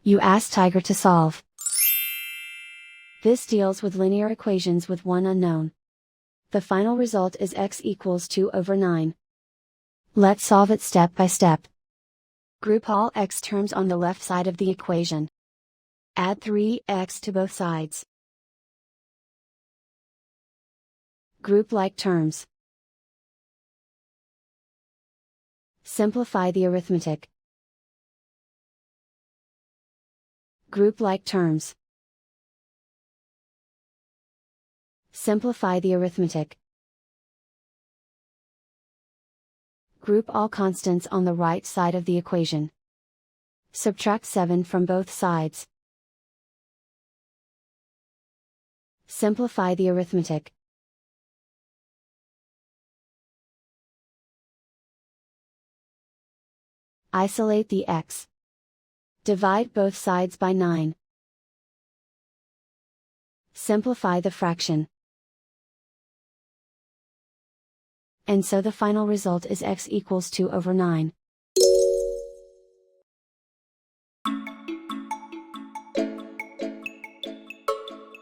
You ask Tiger to solve. This deals with linear equations with one unknown. The final result is x equals 2/9. Let's solve it step by step. Group all x terms on the left side of the equation. Add 3x to both sides. Group like terms. Simplify the arithmetic. Group like terms. Simplify the arithmetic. Group all constants on the right side of the equation. Subtract 7 from both sides. Simplify the arithmetic. Isolate the x. Divide both sides by 9. Simplify the fraction. And so the final result is x equals 2/9.